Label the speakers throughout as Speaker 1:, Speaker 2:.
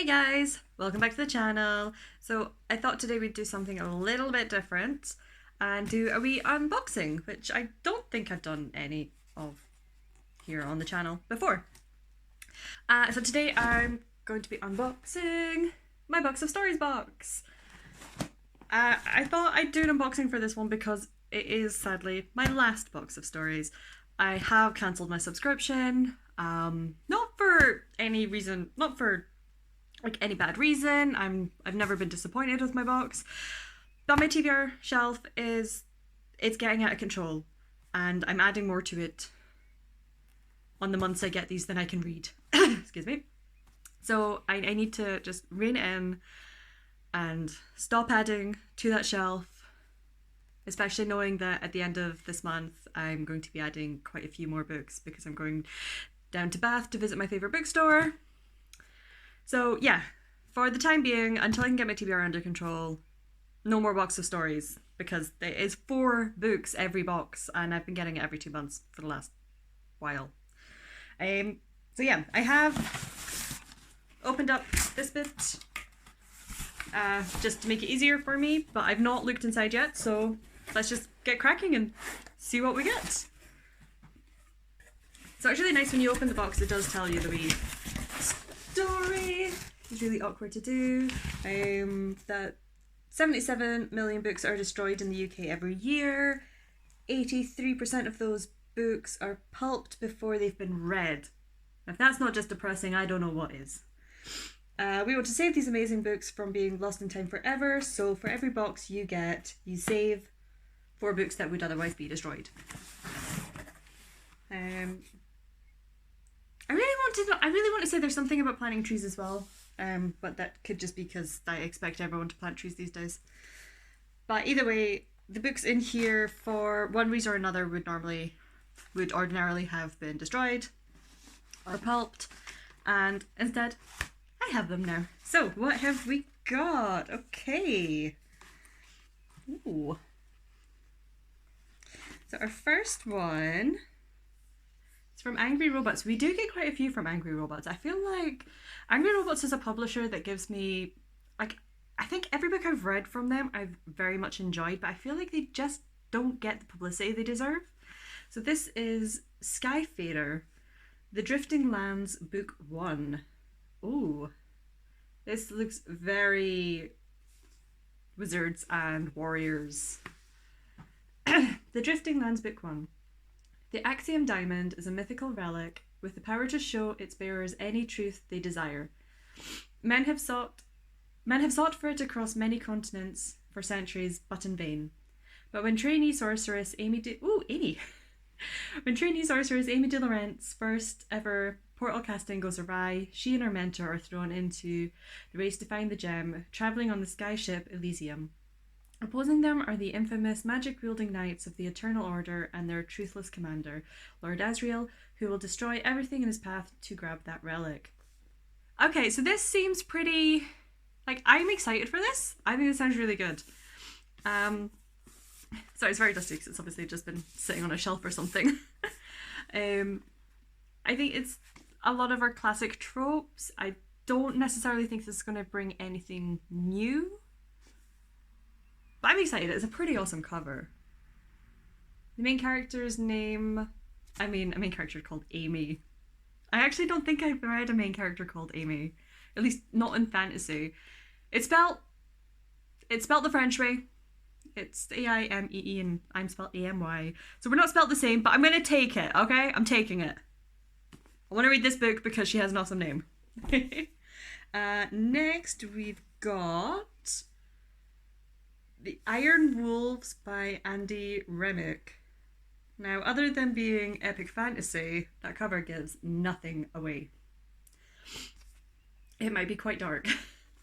Speaker 1: Hey guys, welcome back to the channel. So I thought today we'd do something a little bit different and do a wee unboxing, which I don't think I've done any of here on the channel before. So today I'm going to be unboxing my Box of Stories box. I thought I'd do an unboxing for this one because it is sadly my last box of stories. I have cancelled my subscription, not for any reason, not for like any bad reason. I've never been disappointed with my box, but my TBR shelf it's getting out of control, and I'm adding more to it on the months I get these than I can read. Excuse me. So I need to just rein it in and stop adding to that shelf, especially knowing that at the end of this month I'm going to be adding quite a few more books because I'm going down to Bath to visit my favourite bookstore. So yeah, for the time being, until I can get my TBR under control, no more box of stories, because there is 4 books every box and I've been getting it every 2 months for the last while. So yeah, I have opened up this bit just to make it easier for me, but I've not looked inside yet, so let's just get cracking and see what we get. So it's really nice when you open the box, it does tell you the wee story. It's really awkward to do. That 77 million books are destroyed in the UK every year. 83% of those books are pulped before they've been read. If that's not just depressing, I don't know what is. We want to save these amazing books from being lost in time forever, so for every box you get, you save 4 books that would otherwise be destroyed. I really want to say there's something about planting trees as well, but that could just be because I expect everyone to plant trees these days. But either way, the books in here, for one reason or another, would ordinarily have been destroyed or pulped, and instead I have them now. So what have we got? Okay. Ooh. So our first one, it's from Angry Robots. We do get quite a few from Angry Robots. I feel like Angry Robots is a publisher that gives me, like, I think every book I've read from them I've very much enjoyed, but I feel like they just don't get the publicity they deserve. So this is Skyfader, The Drifting Lands, Book 1. Ooh. This looks very Wizards and Warriors. The Drifting Lands, Book 1. The Axiom diamond is a mythical relic with the power to show its bearers any truth they desire. Men have sought for it across many continents for centuries, but in vain. But when trainee sorceress Amy de Laurent's first ever portal casting goes awry, she and her mentor are thrown into the race to find the gem, travelling on the sky ship Elysium. Opposing them are the infamous magic-wielding knights of the Eternal Order and their truthless commander, Lord Asriel, who will destroy everything in his path to grab that relic. Okay, so this seems pretty... like, I'm excited for this. I think this sounds really good. Sorry, it's very dusty because it's obviously just been sitting on a shelf or something. I think it's a lot of our classic tropes. I don't necessarily think this is going to bring anything new, but I'm excited. It's a pretty awesome cover. The main character's name... a main character called Amy. I actually don't think I've read a main character called Amy. At least not in fantasy. It's spelled the French way. It's A-I-M-E-E and I'm spelled A-M-Y. So we're not spelled the same, but I'm going to take it, okay? I'm taking it. I want to read this book because she has an awesome name. Next we've got The Iron Wolves by Andy Remick. Now, other than being epic fantasy, that cover gives nothing away. It might be quite dark.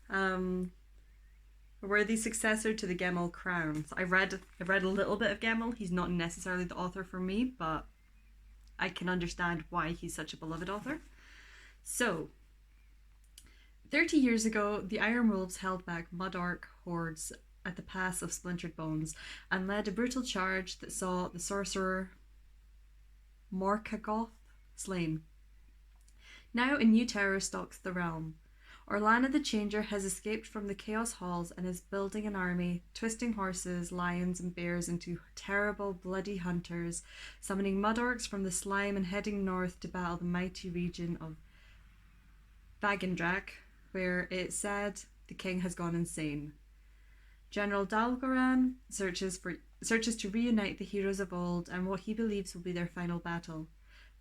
Speaker 1: A worthy successor to the Gemmell Crown. So I've read a little bit of Gemmell. He's not necessarily the author for me, but I can understand why he's such a beloved author. So, 30 years ago, the Iron Wolves held back Mud Orc hordes at the Pass of Splintered Bones and led a brutal charge that saw the sorcerer Morkagoth slain. Now a new terror stalks the realm. Orlana the Changer has escaped from the Chaos Halls and is building an army, twisting horses, lions, and bears into terrible, bloody hunters, summoning mud orcs from the slime and heading north to battle the mighty region of Bagandrak, where it's said the king has gone insane. General Dalgoran searches to reunite the heroes of old and what he believes will be their final battle.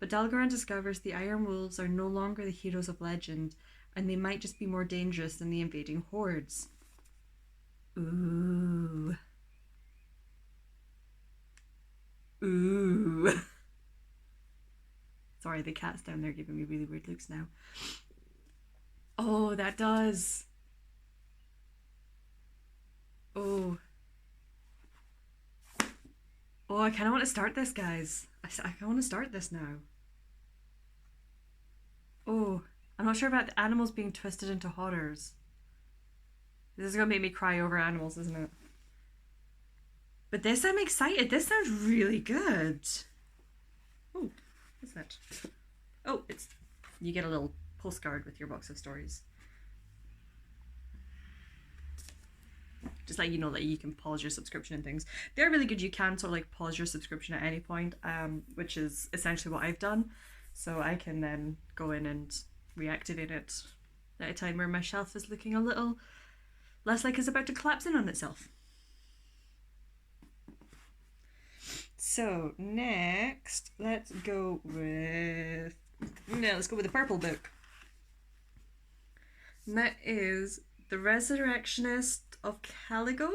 Speaker 1: But Dalgoran discovers the Iron Wolves are no longer the heroes of legend, and they might just be more dangerous than the invading hordes. Ooh. Ooh. Sorry, the cat's down there giving me really weird looks now. Oh, that does. Oh. Oh, I kind of want to start this, guys. I kind of want to start this now. Oh, I'm not sure about the animals being twisted into horrors. This is going to make me cry over animals, isn't it? But this, I'm excited. This sounds really good. Oh, what's that? Oh, it's... You get a little postcard with your box of stories. Just like, you know, that you can pause your subscription and things. They're really good. You can sort of like pause your subscription at any point, which is essentially what I've done. So I can then go in and reactivate it at a time where my shelf is looking a little less like it's about to collapse in on itself. So next, let's go with the purple book. And that is The Resurrectionist of Caligo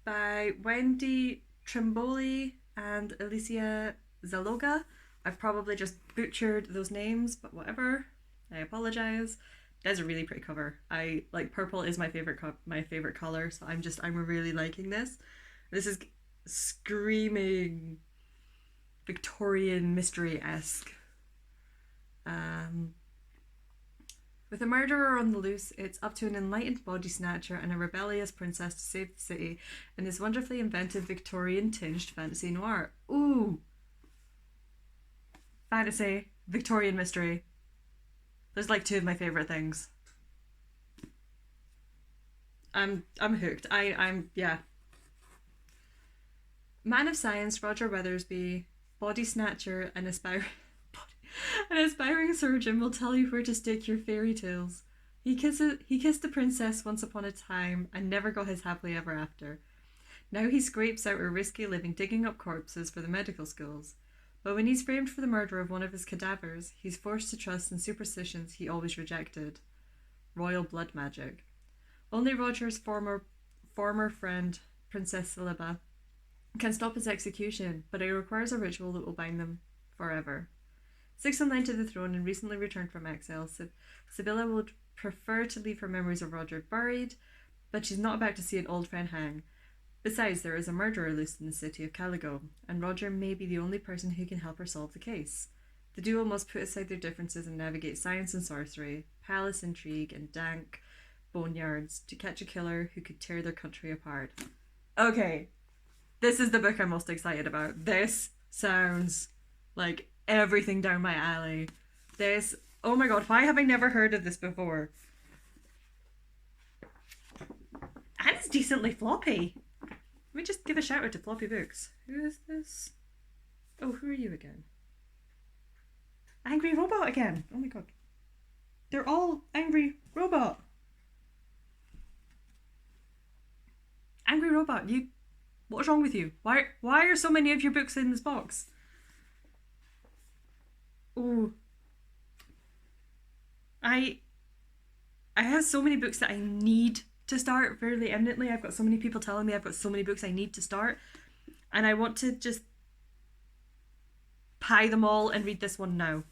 Speaker 1: by Wendy, Trimboli, and Alicia Zaloga. I've probably just butchered those names, but whatever. I apologize. That's a really pretty cover. I like purple is my favorite color, so I'm really liking this. This is screaming Victorian mystery-esque. With a murderer on the loose, it's up to an enlightened body snatcher and a rebellious princess to save the city in this wonderfully invented Victorian-tinged fantasy noir. Ooh! Fantasy, Victorian mystery. There's like two of my favourite things. I'm hooked. I'm yeah. Man of science, Roger Weathersby, body snatcher, and an aspiring surgeon will tell you where to stick your fairy tales. He kissed the princess once upon a time and never got his happily ever after. Now he scrapes out a risky living digging up corpses for the medical schools. But when he's framed for the murder of one of his cadavers, he's forced to trust in superstitions he always rejected. Royal blood magic. Only Roger's former friend, Princess Zaloga, can stop his execution, but it requires a ritual that will bind them forever. Sixth in line to the throne and recently returned from exile, Sibylla would prefer to leave her memories of Roger buried, but she's not about to see an old friend hang. Besides, there is a murderer loose in the city of Caligo, and Roger may be the only person who can help her solve the case. The duo must put aside their differences and navigate science and sorcery, palace intrigue, and dank boneyards to catch a killer who could tear their country apart. Okay, this is the book I'm most excited about. This sounds like everything down my alley. This, oh my god, why have I never heard of this before? And it's decently floppy. Let me just give a shout out to Floppy Books. Who is this? Oh, who are you again? Angry Robot again. Oh my god. They're all Angry Robot. Angry Robot, what's wrong with you? Why are so many of your books in this box? Ooh. I have so many books that I need to start fairly imminently. I've got so many people telling me I've got so many books I need to start, and I want to just pie them all and read this one now.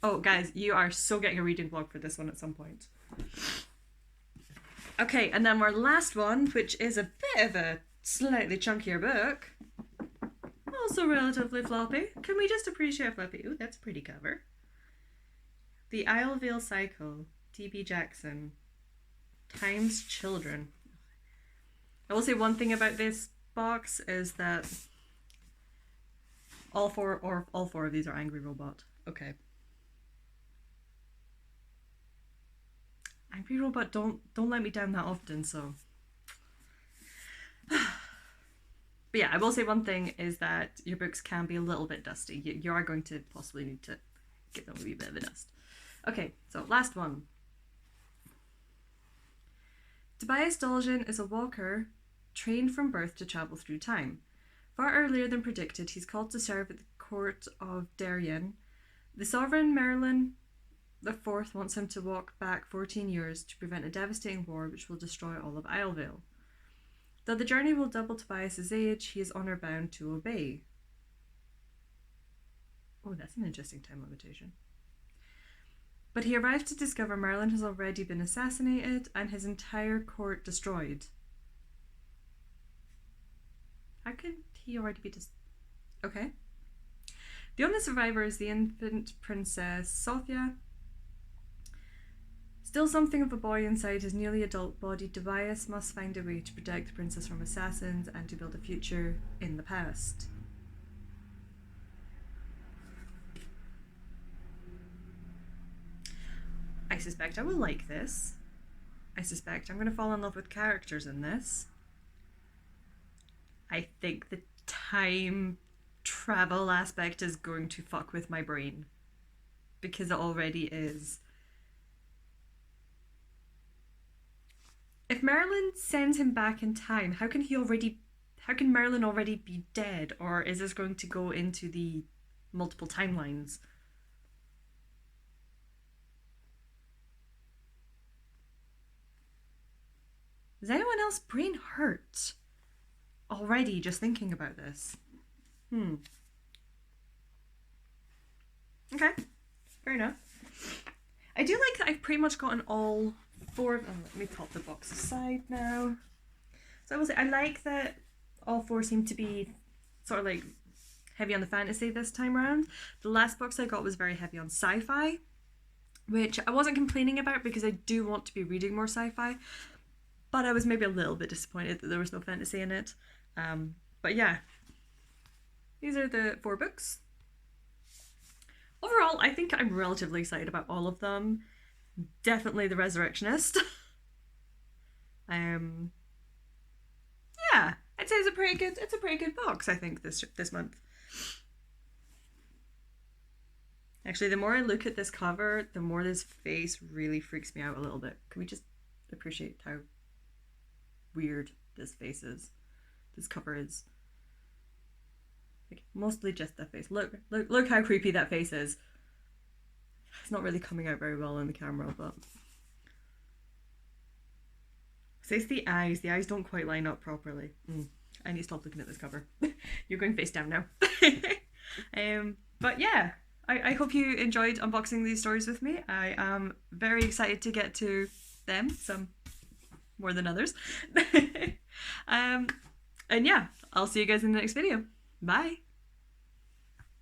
Speaker 1: Oh, guys, you are so getting a reading vlog for this one at some point. Okay, and then our last one, which is a bit of a slightly chunkier book. Also relatively floppy. Can we just appreciate floppy? Ooh, that's a pretty cover. The Islevale Cycle, D.B. Jackson. Time's Children. I will say one thing about this box is that all four of these are Angry Robot. Okay. Angry Robot don't let me down that often, so. But yeah, I will say one thing is that your books can be a little bit dusty. You are going to possibly need to give them a wee bit of a dust. Okay, so last one. Tobias Dologen is a walker trained from birth to travel through time. Far earlier than predicted, he's called to serve at the court of Darien. The sovereign Merlin IV wants him to walk back 14 years to prevent a devastating war which will destroy all of Islevale. Though the journey will double Tobias's age, he is honour bound to obey. Oh, that's an interesting time limitation. But he arrives to discover Merlin has already been assassinated and his entire court destroyed. How can he already be Okay. The only survivor is the infant princess Sophia. Still something of a boy inside his nearly adult body, Tobias must find a way to protect the princess from assassins and to build a future in the past. I suspect I will like this. I suspect I'm going to fall in love with characters in this. I think the time travel aspect is going to fuck with my brain. Because it already is. If Merlin sends him back in time, how can Merlin already be dead? Or is this going to go into the multiple timelines? Does anyone else brain hurt already just thinking about this? Okay, fair enough. I do like that I've pretty much gotten all four of them. Let me pop the box aside now. So I will say I like that all four seem to be sort of like heavy on the fantasy this time around. The last box I got was very heavy on sci-fi, which I wasn't complaining about because I do want to be reading more sci-fi, but I was maybe a little bit disappointed that there was no fantasy in it. But yeah, these are the 4 books. Overall, I think I'm relatively excited about all of them. Definitely the Resurrectionist. Yeah, I'd say it's a pretty good box, I think, this month. Actually, the more I look at this cover, the more this face really freaks me out a little bit. Can we just appreciate how weird this face is? This cover is. Like, mostly just that face. Look how creepy that face is. It's not really coming out very well in the camera, but it's the eyes. The eyes don't quite line up properly. I need to stop looking at this cover. You're going face down now. But yeah, I hope you enjoyed unboxing these stories with me. I am very excited to get to them, some more than others. And yeah, I'll see you guys in the next video. Bye!